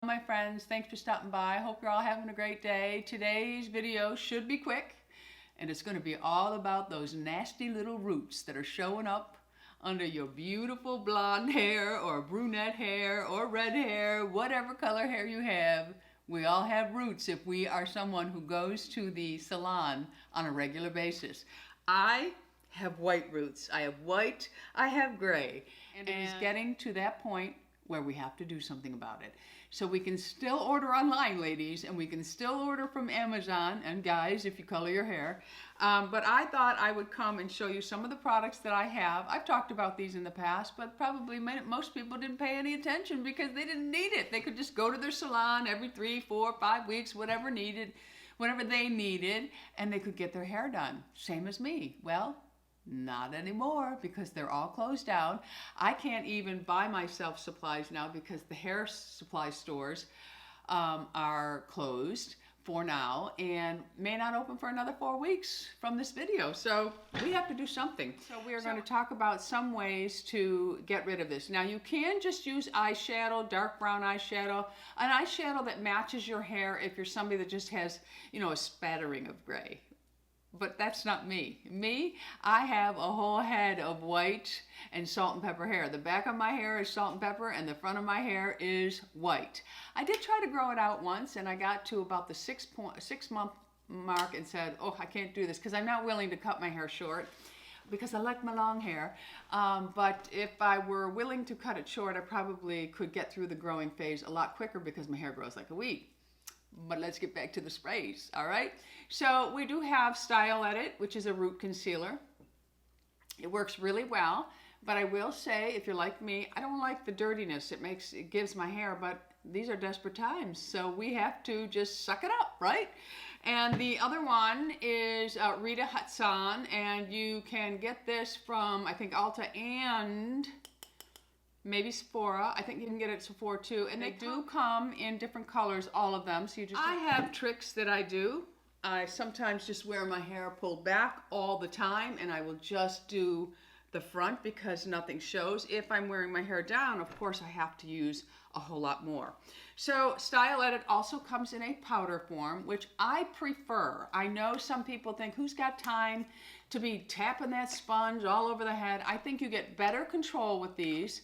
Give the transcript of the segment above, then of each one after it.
my friends. Thanks for stopping by. I hope you're all having a great day. Today's video should be quick, and it's going to be all about those nasty little roots that are showing up under your beautiful blonde hair or brunette hair or red hair, whatever color hair you have. We all have roots if we are someone who goes to the salon on a regular basis. I have white roots. I have white, I have gray. And it is getting to that point where we have to do something about it. So we can still order online, ladies, and we can still order from Amazon, and guys, if you color your hair. But I thought I would come and show you some of the products that I have. I've talked about these in the past, but probably most people didn't pay any attention because they didn't need it. They could just go to their salon every 3, 4, 5 weeks, whatever they needed, and they could get their hair done. Same as me. Well, not anymore because they're all closed down. I can't even buy myself supplies now because the hair supply stores are closed for now and may not open for another 4 weeks from this video. So we have to do something. So we are going to talk about some ways to get rid of this. Now you can just use eyeshadow, dark brown eyeshadow, an eyeshadow that matches your hair if you're somebody that just has, you know, a spattering of gray. But that's not me. I have a whole head of white and salt and pepper hair. The back of my hair is salt and pepper and the front of my hair is white. I did try to grow it out once and I got to about the 6 month mark and said, oh, I can't do this because I'm not willing to cut my hair short because I like my long hair. But if I were willing to cut it short, I probably could get through the growing phase a lot quicker because my hair grows like a weed. But let's get back to the sprays, all right? So we do have Style Edit, which is a root concealer. It works really well, but I will say, if you're like me, I don't like the dirtiness it gives my hair, but these are desperate times, so we have to just suck it up, right? And the other one is Rita Hudson, and you can get this from, I think, Ulta and maybe Sephora. I think you can get it at Sephora too. And they do come in different colors, all of them. So you just I have tricks that I do. I sometimes just wear my hair pulled back all the time and I will just do the front because nothing shows. If I'm wearing my hair down, of course I have to use a whole lot more. So Style Edit also comes in a powder form, which I prefer. I know some people think, who's got time to be tapping that sponge all over the head? I think you get better control with these.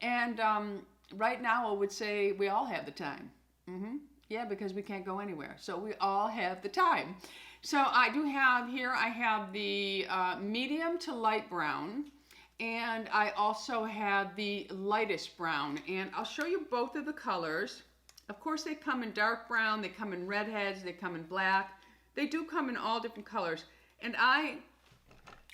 And right now, I would say we all have the time. Yeah, because we can't go anywhere. So we all have the time. So I do have here, I have the medium to light brown. And I also have the lightest brown. And I'll show you both of the colors. Of course, they come in dark brown. They come in redheads. They come in black. They do come in all different colors. And I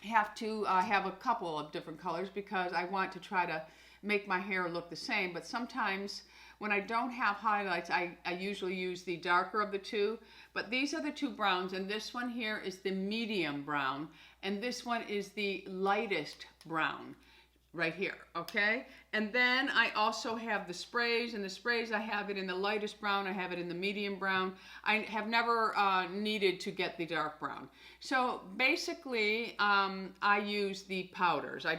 have to have a couple of different colors because I want to try to make my hair look the same, but sometimes when I don't have highlights, I usually use the darker of the two, but these are the two browns, and this one here is the medium brown, and this one is the lightest brown right here, okay? And then I also have the sprays, and the sprays I have it in the lightest brown, I have it in the medium brown. I have never needed to get the dark brown. So basically, I use the powders. I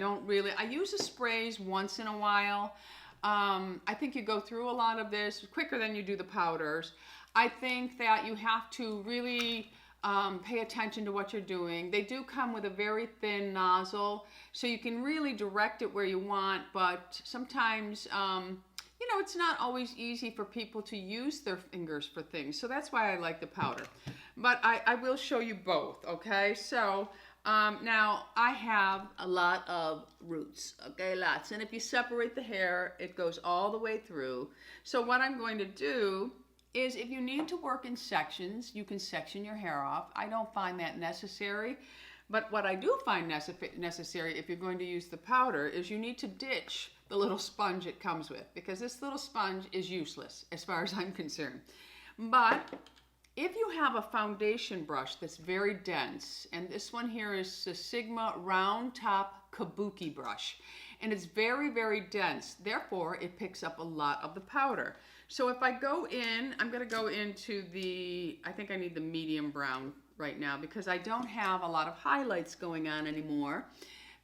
use the sprays once in a while. I think you go through a lot of this quicker than you do the powders. I think that you have to really pay attention to what you're doing. They do come with a very thin nozzle, so you can really direct it where you want, but sometimes, you know, it's not always easy for people to use their fingers for things, so that's why I like the powder. But I will show you both, okay? So now I have a lot of roots, okay, lots, and if you separate the hair, it goes all the way through. So what I'm going to do is if you need to work in sections, you can section your hair off. I don't find that necessary, but what I do find necessary if you're going to use the powder is you need to ditch the little sponge it comes with, because this little sponge is useless as far as I'm concerned. But if you have a foundation brush that's very dense, and this one here is the Sigma Round Top Kabuki brush, and it's very, very dense, therefore it picks up a lot of the powder. So if I go in, I'm going to go into the, I think I need the medium brown right now because I don't have a lot of highlights going on anymore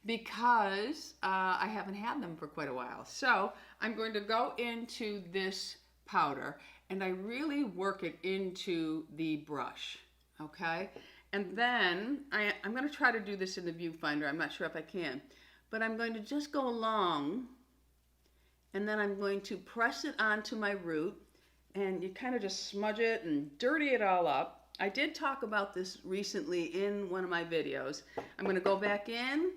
because I haven't had them for quite a while. So I'm going to go into this powder, and I really work it into the brush, okay? And then I'm going to try to do this in the viewfinder. I'm not sure if I can, but I'm going to just go along, and then I'm going to press it onto my root, and you kind of just smudge it and dirty it all up. I did talk about this recently in one of my videos. I'm going to go back in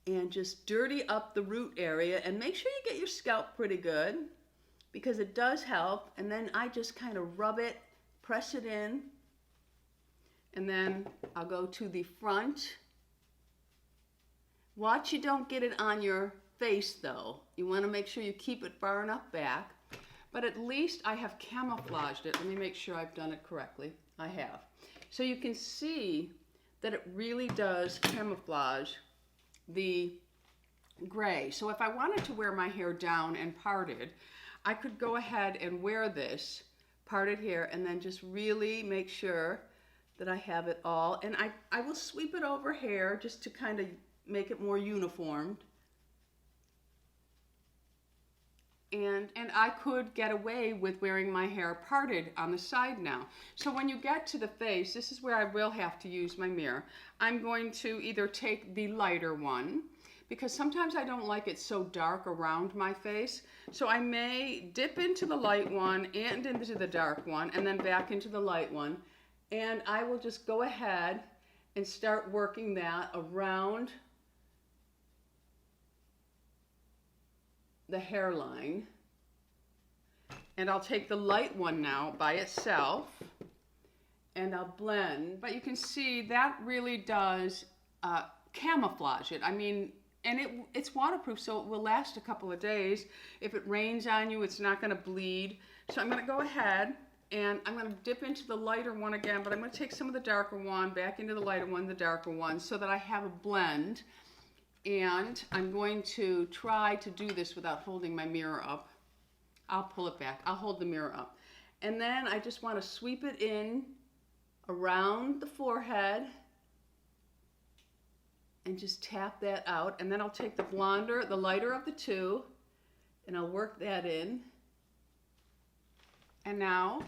and just dirty up the root area, and make sure you get your scalp pretty good because it does help. And then I just kind of rub it, press it in, and then I'll go to the front. Watch you don't get it on your face though. You want to make sure you keep it far enough back, but at least I have camouflaged it. Let me make sure I've done it correctly. I have. So you can see that it really does camouflage the gray. So if I wanted to wear my hair down and parted, I could go ahead and wear this parted here and then just really make sure that I have it all. And I will sweep it over hair just to kind of make it more uniformed. And I could get away with wearing my hair parted on the side now. So when you get to the face, this is where I will have to use my mirror. I'm going to either take the lighter one, because sometimes I don't like it so dark around my face. So I may dip into the light one and into the dark one and then back into the light one. And I will just go ahead and start working that around the hairline. And I'll take the light one now by itself and I'll blend. But you can see that really does camouflage it. I mean, and it's waterproof, so it will last a couple of days. If it rains on you, it's not going to bleed. So I'm going to go ahead and I'm going to dip into the lighter one again, but I'm going to take some of the darker one back into the lighter one, the darker one, so that I have a blend. And I'm going to try to do this without holding my mirror up. I'll pull it back. I'll hold the mirror up. And then I just want to sweep it in around the forehead and just tap that out. And then I'll take the blonder, the lighter of the two, and I'll work that in. And now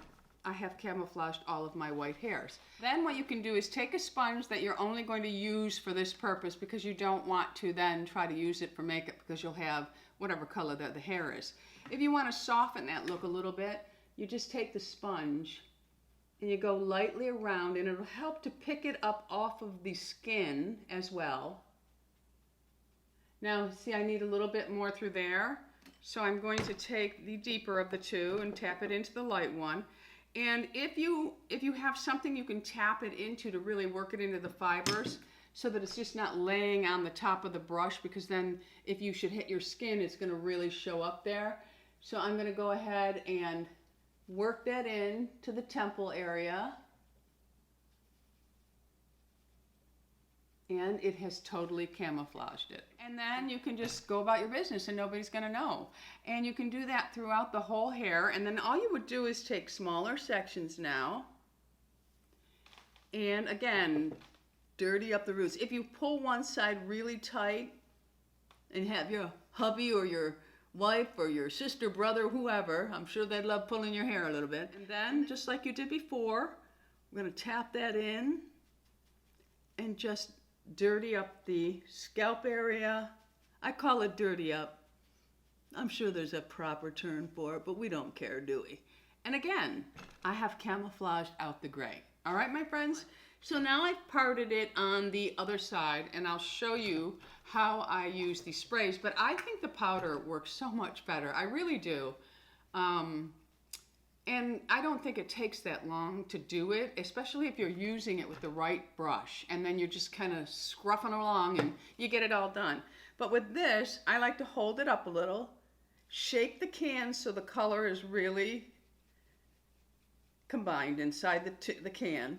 I have camouflaged all of my white hairs. Then what you can do is take a sponge that you're only going to use for this purpose, because you don't want to then try to use it for makeup, because you'll have whatever color the hair is. If you want to soften that look a little bit, you just take the sponge and you go lightly around, and it'll help to pick it up off of the skin as well. Now see, I need a little bit more through there, so I'm going to take the deeper of the two and tap it into the light one. And if you have something you can tap it into to really work it into the fibers, so that it's just not laying on the top of the brush, because then if you should hit your skin, it's going to really show up there. So I'm going to go ahead and work that in to the temple area. And it has totally camouflaged it. And then you can just go about your business and nobody's going to know. And you can do that throughout the whole hair. And then all you would do is take smaller sections now. And again, dirty up the roots. If you pull one side really tight and have your hubby or your wife or your sister, brother, whoever, I'm sure they'd love pulling your hair a little bit. And then, just like you did before, we're going to tap that in and just dirty up the scalp area. I call it dirty up. I'm sure there's a proper term for it, but we don't care, do we? And again, I have camouflaged out the gray. All right, my friends? So now I've parted it on the other side, and I'll show you how I use these sprays, but I think the powder works so much better. I really do. And I don't think it takes that long to do it, especially if you're using it with the right brush, and then you're just kind of scruffing along and you get it all done. But with this, I like to hold it up a little, shake the can so the color is really combined inside the can,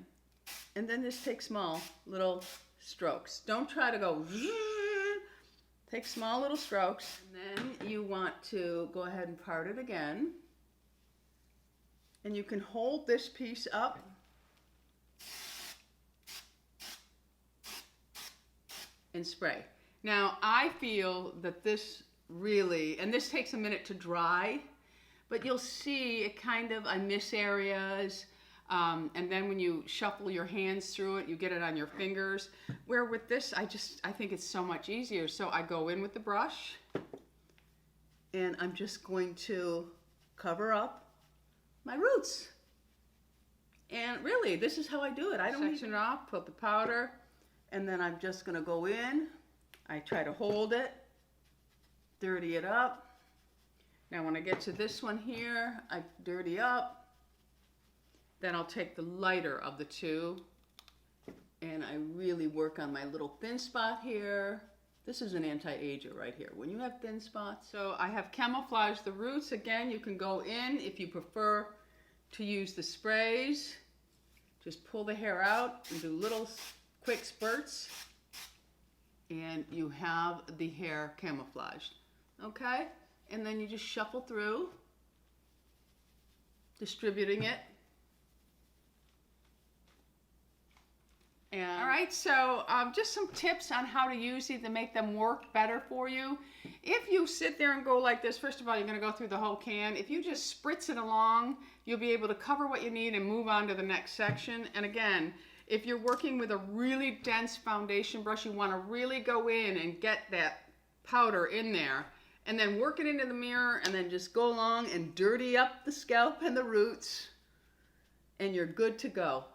and then just take small little strokes. Don't try to go, take small little strokes. And then you want to go ahead and part it again. And you can hold this piece up and spray. Now I feel that this really, and this takes a minute to dry, but you'll see it kind of, I miss areas. And then when you shuffle your hands through it, you get it on your fingers. Where with this, I think it's so much easier. So I go in with the brush, and I'm just going to cover up my roots. And really, this is how I do it. I don't section it off, put the powder, and then I'm just gonna go in. I try to hold it, dirty it up. Now when I get to this one here, I dirty up. Then I'll take the lighter of the two, and I really work on my little thin spot here. This is an anti-ager right here. When you have thin spots. So I have camouflaged the roots. Again, you can go in if you prefer to use the sprays. Just pull the hair out and do little quick spurts, and you have the hair camouflaged. Okay? And then you just shuffle through, distributing it. And, all right, so just some tips on how to use these to make them work better for you. If you sit there and go like this, first of all, you're going to go through the whole can. If you just spritz it along, you'll be able to cover what you need and move on to the next section. And again, if you're working with a really dense foundation brush, you want to really go in and get that powder in there, and then work it into the mirror, and then just go along and dirty up the scalp and the roots, and you're good to go.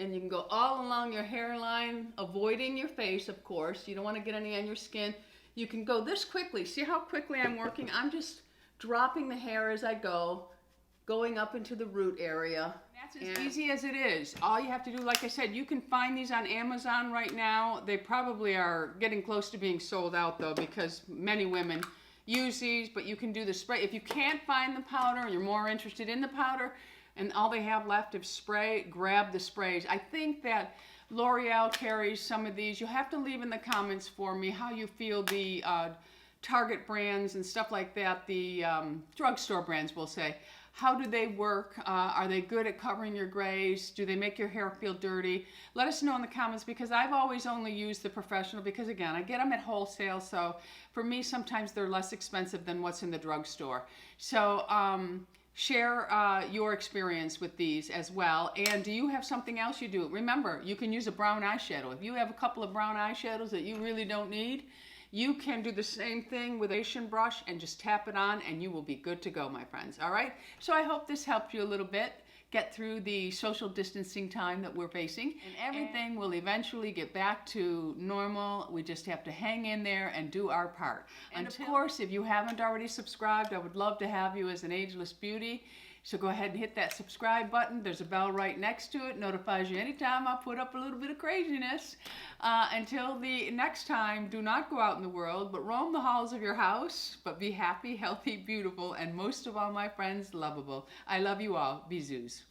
And you can go all along your hairline, avoiding your face, of course. You don't want to get any on your skin. You can go this quickly. See how quickly I'm working? I'm just dropping the hair as I go, going up into the root area. That's as easy as it is. All you have to do, like I said, you can find these on Amazon right now. They probably are getting close to being sold out, though, because many women use these, but you can do the spray. If you can't find the powder and you're more interested in the powder, and all they have left is spray, grab the sprays. I think that L'Oreal carries some of these. You'll have to leave in the comments for me how you feel the Target brands and stuff like that, the drugstore brands, we'll say. How do they work? Are they good at covering your grays? Do they make your hair feel dirty? Let us know in the comments, because I've always only used the professional, because again, I get them at wholesale, so for me sometimes they're less expensive than what's in the drugstore. So share your experience with these as well. And do you have something else you do? Remember, you can use a brown eyeshadow. If you have a couple of brown eyeshadows that you really don't need, you can do the same thing with a foundation brush and just tap it on, and you will be good to go, my friends. All right? So I hope this helped you a little bit get through the social distancing time that we're facing, and everything will eventually get back to normal. We just have to hang in there and do our part. And of course, if you haven't already subscribed, I would love to have you as an Ageless Beauty. So go ahead and hit that subscribe button. There's a bell right next to it. Notifies you anytime I put up a little bit of craziness. Until the next time, do not go out in the world, but roam the halls of your house. But be happy, healthy, beautiful, and most of all, my friends, lovable. I love you all. Bisous.